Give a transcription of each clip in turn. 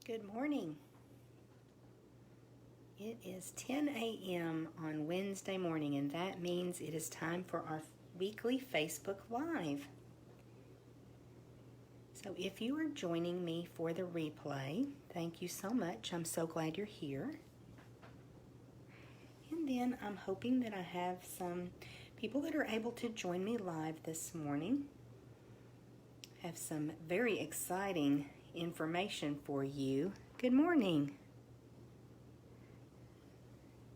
Good morning. It is 10 a.m. on Wednesday morning, and that means it is time for our weekly Facebook Live. So if you are joining me for the replay, thank you so much. I'm so glad you're here. And then I'm hoping that I have some people that are able to join me live this morning. I have some very exciting information for you. Good morning.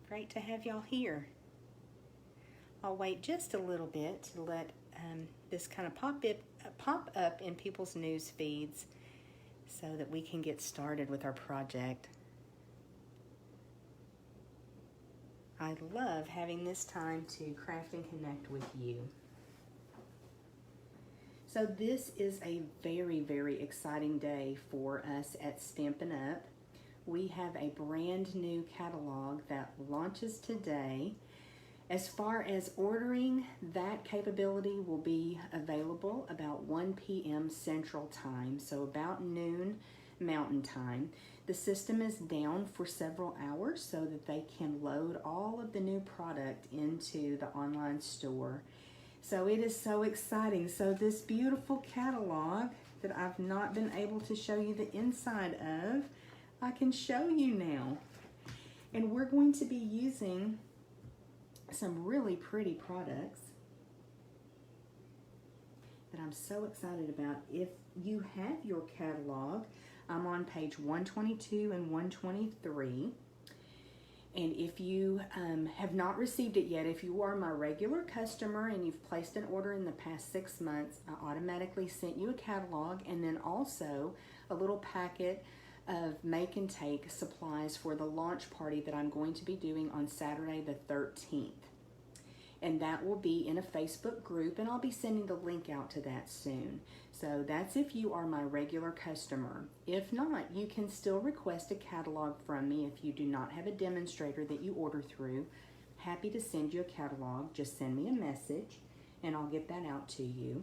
Great to have y'all here. I'll wait just a little bit to let this kind of pop up in people's news feeds so that we can get started with our project. I love having this time to craft and connect with you. So this is a very, very exciting day for us at Stampin' Up. We have a brand new catalog that launches today. As far as ordering, that capability will be available about 1 p.m. Central Time, so about noon Mountain Time. The system is down for several hours so that they can load all of the new product into the online store. So it is so exciting. So this beautiful catalog that I've not been able to show you the inside of, I can show you now. And we're going to be using some really pretty products that I'm so excited about. If you have your catalog, I'm on page 122 and 123. And if you have not received it yet, if you are my regular customer and you've placed an order in the past 6 months, I automatically sent you a catalog and then also a little packet of make and take supplies for the launch party that I'm going to be doing on Saturday the 13th. And that will be in a Facebook group, and I'll be sending the link out to that soon. So that's if you are my regular customer. If not, you can still request a catalog from me if you do not have a demonstrator that you order through. Happy to send you a catalog. Just send me a message and I'll get that out to you.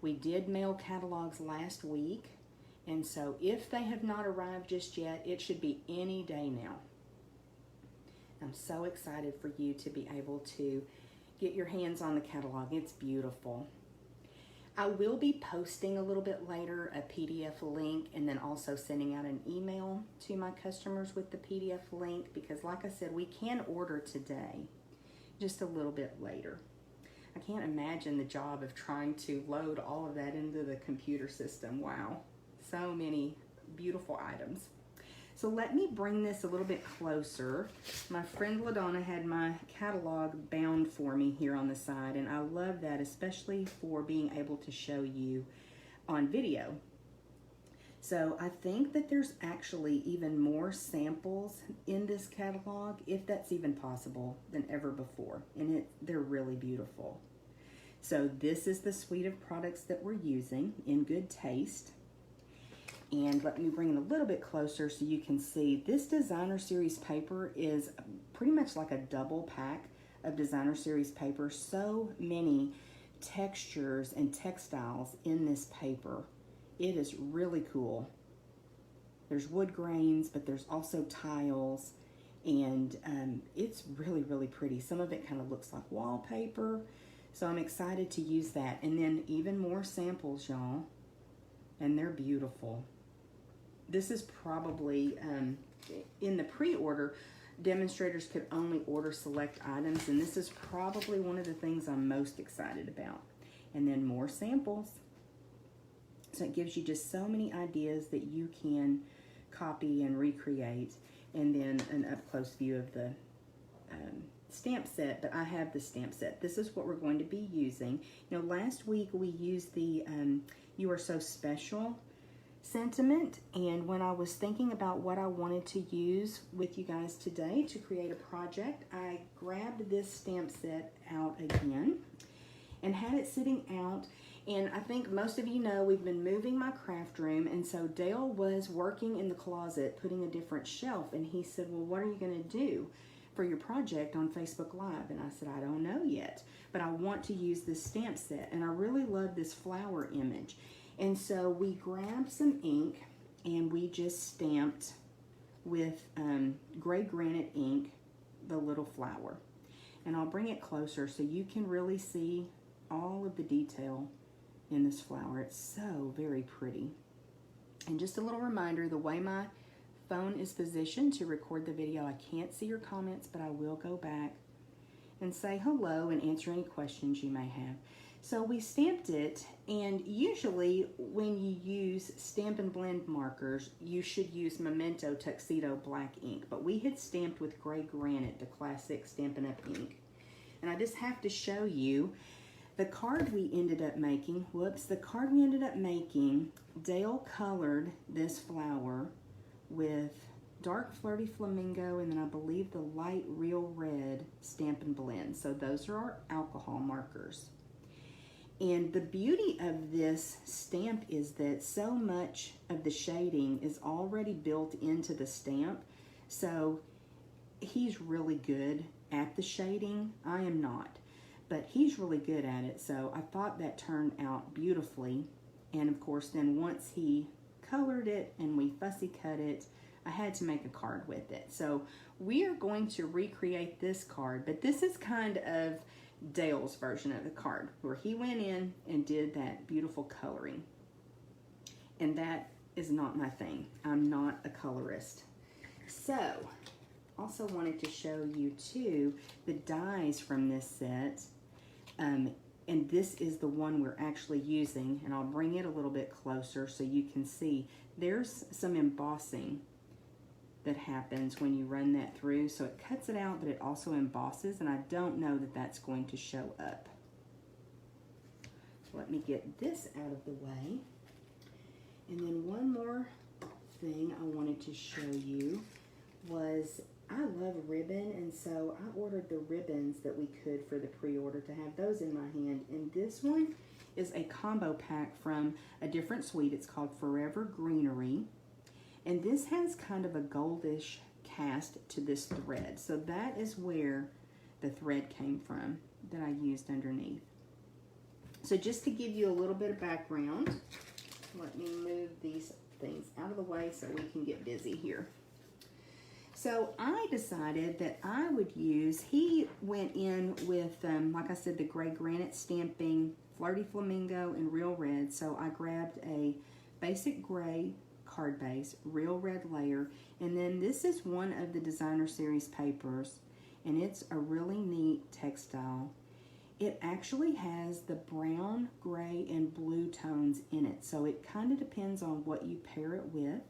We did mail catalogs last week, and so if they have not arrived just yet, it should be any day now. I'm so excited for you to be able to get your hands on the catalog. It's beautiful. I will be posting a little bit later a PDF link and then also sending out an email to my customers with the PDF link because like I said, we can order today, just a little bit later. I can't imagine the job of trying to load all of that into the computer system. Wow, so many beautiful items. So let me bring this a little bit closer. My friend LaDonna had my catalog bound for me here on the side, and I love that, especially for being able to show you on video. So I think that there's actually even more samples in this catalog, if that's even possible, than ever before, and they're really beautiful. So this is the suite of products that we're using in good taste. And let me bring it a little bit closer so you can see. This designer series paper is pretty much like a double pack of designer series paper. So many textures and textiles in this paper. It is really cool. There's wood grains, but there's also tiles, and it's really, really pretty. Some of it kind of looks like wallpaper, so I'm excited to use that. And then even more samples, y'all, and they're beautiful. This is probably, in the pre-order, demonstrators could only order select items, and this is probably one of the things I'm most excited about. And then more samples. So it gives you just so many ideas that you can copy and recreate. And then an up-close view of the stamp set, but I have the stamp set. This is what we're going to be using. You know, last week we used the You Are So Special sentiment, and when I was thinking about what I wanted to use with you guys today to create a project, I grabbed this stamp set out again and had it sitting out. And I think most of you know we've been moving my craft room, and so Dale was working in the closet putting a different shelf, and he said, well, what are you going to do for your project on Facebook Live? And I said, I don't know yet, but I want to use this stamp set, and I really love this flower image. And so we grabbed some ink and we just stamped with gray granite ink the little flower. And I'll bring it closer so you can really see all of the detail in this flower. It's so very pretty. And just a little reminder, the way my phone is positioned to record the video, I can't see your comments, but I will go back and say hello and answer any questions you may have. So we stamped it, and usually when you use Stamp and Blend markers, you should use Memento Tuxedo black ink, but we had stamped with gray granite, the classic Stampin' Up! Ink. And I just have to show you the card we ended up making. Dale colored this flower with dark Flirty Flamingo, and then I believe the light Real Red Stampin' Blend. So those are our alcohol markers. And the beauty of this stamp is that so much of the shading is already built into the stamp. So he's really good at the shading. I am not, but he's really good at it. So I thought that turned out beautifully. And of course, then once he colored it and we fussy cut it, I had to make a card with it. So we are going to recreate this card, but this is kind of Dale's version of the card, where he went in and did that beautiful coloring. And that is not my thing. I'm not a colorist. So, also wanted to show you too the dies from this set. And this is the one we're actually using, and I'll bring it a little bit closer so you can see. There's some embossing that happens when you run that through. So it cuts it out, but it also embosses, and I don't know that that's going to show up. So let me get this out of the way. And then one more thing I wanted to show you was I love ribbon, and so I ordered the ribbons that we could for the pre-order to have those in my hand. And this one is a combo pack from a different suite. It's called Forever Greenery. And this has kind of a goldish cast to this thread. So that is where the thread came from that I used underneath. So just to give you a little bit of background, let me move these things out of the way so we can get busy here. So I decided that I would use, he went in with, like I said, the gray granite stamping, Flirty Flamingo, and Real Red. So I grabbed a basic gray card base, Real Red layer, and then this is one of the designer series papers, and it's a really neat textile. It actually has the brown, gray, and blue tones in it, so it kind of depends on what you pair it with,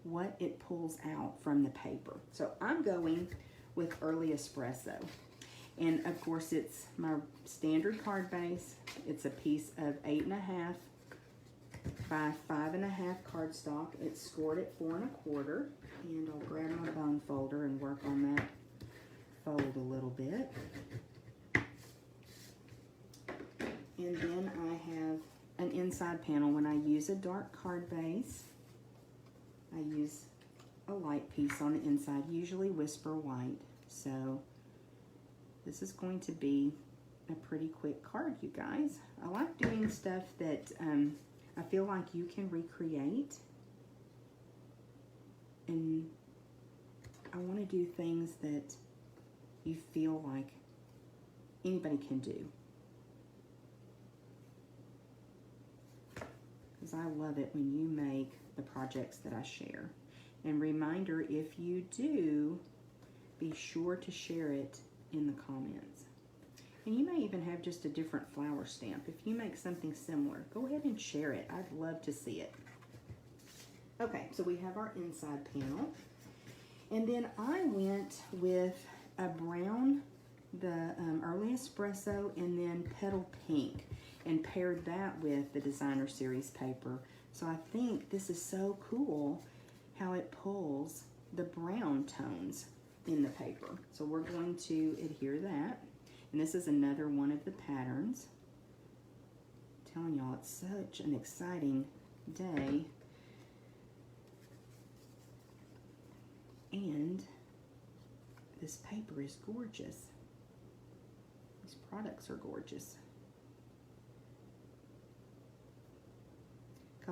what it pulls out from the paper. So I'm going with Early Espresso, and of course it's my standard card base. It's a piece of 8.5 by 5.5 cardstock. It's scored at 4 1/4, and I'll grab my bone folder and work on that fold a little bit. And then I have an inside panel. When I use a dark card base, I use a light piece on the inside, usually Whisper White. So this is going to be a pretty quick card, you guys. I like doing stuff that I feel like you can recreate, and I want to do things that you feel like anybody can do, because I love it when you make the projects that I share. And reminder, if you do, be sure to share it in the comments. And you may even have just a different flower stamp. If you make something similar, go ahead and share it. I'd love to see it. Okay, so we have our inside panel. And then I went with a brown, the Early Espresso, and then Petal Pink, and paired that with the designer series paper. So I think this is so cool how it pulls the brown tones in the paper. So we're going to adhere that. And this is another one of the patterns. I'm telling y'all, it's such an exciting day. And this paper is gorgeous. These products are gorgeous.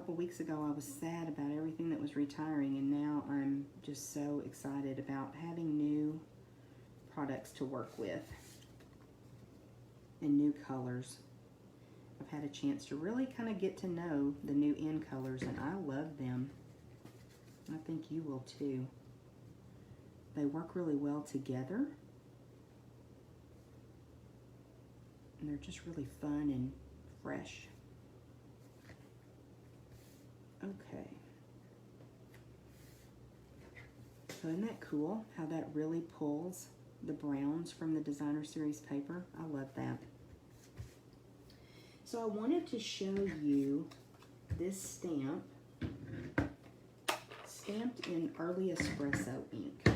couple weeks ago I was sad about everything that was retiring, and now I'm just so excited about having new products to work with and new colors. I've had a chance to really kind of get to know the new in colors, and I love them. I think you will too. They work really well together, and they're just really fun and fresh. Okay. So isn't that cool how that really pulls the browns from the designer series paper? I love that. So I wanted to show you this stamp stamped in early espresso ink.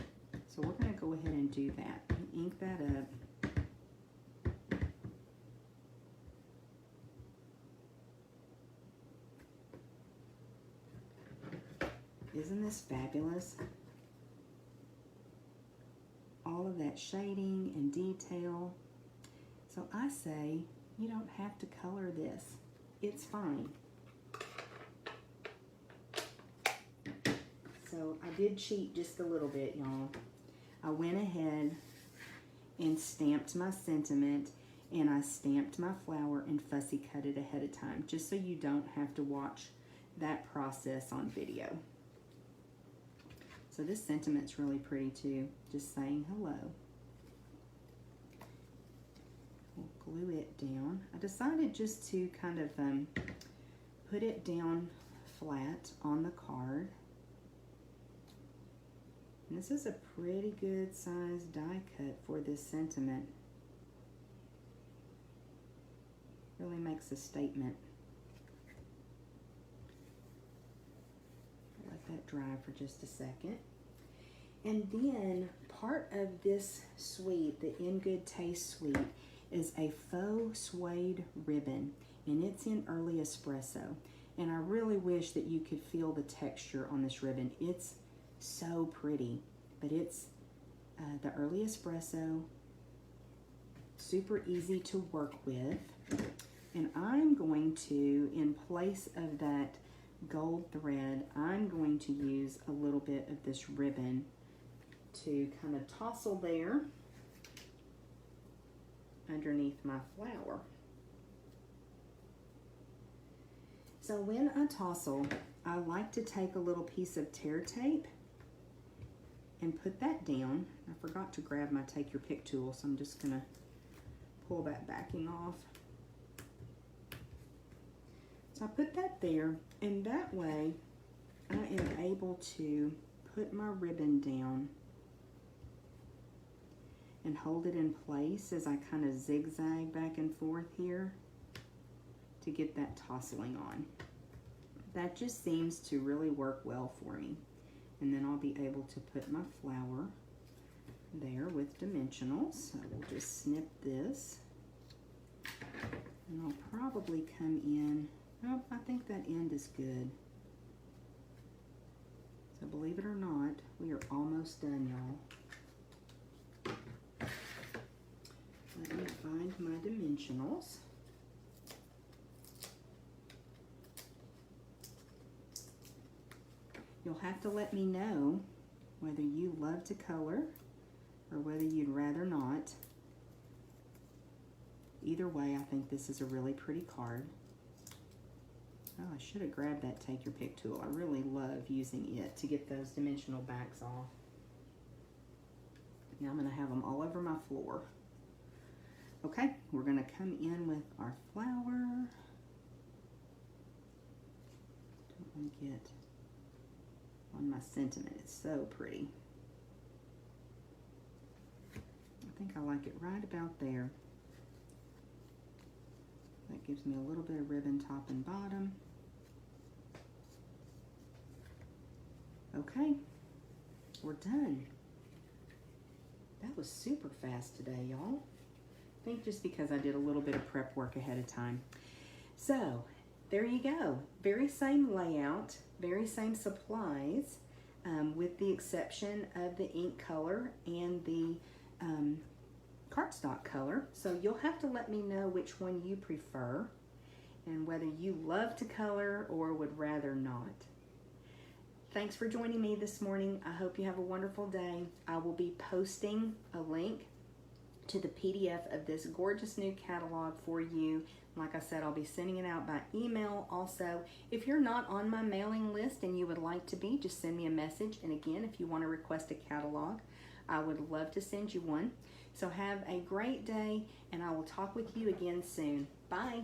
So we're going to go ahead and do that and ink that up. Isn't this fabulous? All of that shading and detail. So I say, you don't have to color this. It's fine. So I did cheat just a little bit, y'all. I went ahead and stamped my sentiment, and I stamped my flower and fussy cut it ahead of time, just so you don't have to watch that process on video. So this sentiment's really pretty too, just saying hello. We'll glue it down. I decided just to kind of put it down flat on the card. And this is a pretty good size die cut for this sentiment. Really makes a statement. Let that dry for just a second. And then part of this suite, the In Good Taste suite, is a faux suede ribbon, and it's in early espresso. And I really wish that you could feel the texture on this ribbon. It's so pretty, but it's the early espresso, super easy to work with. And I'm going to, in place of that gold thread, I'm going to use a little bit of this ribbon to kind of tousle there underneath my flower. So when I tousle, I like to take a little piece of tear tape and put that down. I forgot to grab my take your pick tool, so I'm just gonna pull that backing off. So I put that there, and that way I am able to put my ribbon down and hold it in place as I kind of zigzag back and forth here to get that tousling on. That just seems to really work well for me. And then I'll be able to put my flower there with dimensionals. So we'll just snip this. And I'll probably come in, oh, I think that end is good. So believe it or not, we are almost done, y'all. Let me find my dimensionals. You'll have to let me know whether you love to color or whether you'd rather not. Either way, I think this is a really pretty card. Oh, I should have grabbed that take your pick tool. I really love using it to get those dimensional backs off. Now I'm going to have them all over my floor. Okay, we're going to come in with our flower. Don't want to get on my sentiment. It's so pretty. I think I like it right about there. That gives me a little bit of ribbon top and bottom. Okay, we're done. That was super fast today, y'all. I think just because I did a little bit of prep work ahead of time. So, there you go. Very same layout, very same supplies, with the exception of the ink color and the cardstock color. So you'll have to let me know which one you prefer. and whether you love to color or would rather not. Thanks for joining me this morning. I hope you have a wonderful day. I will be posting a link to the PDF of this gorgeous new catalog for you. Like I said, I'll be sending it out by email also. If you're not on my mailing list and you would like to be, just send me a message. And again, if you want to request a catalog, I would love to send you one. So have a great day, and I will talk with you again soon. Bye.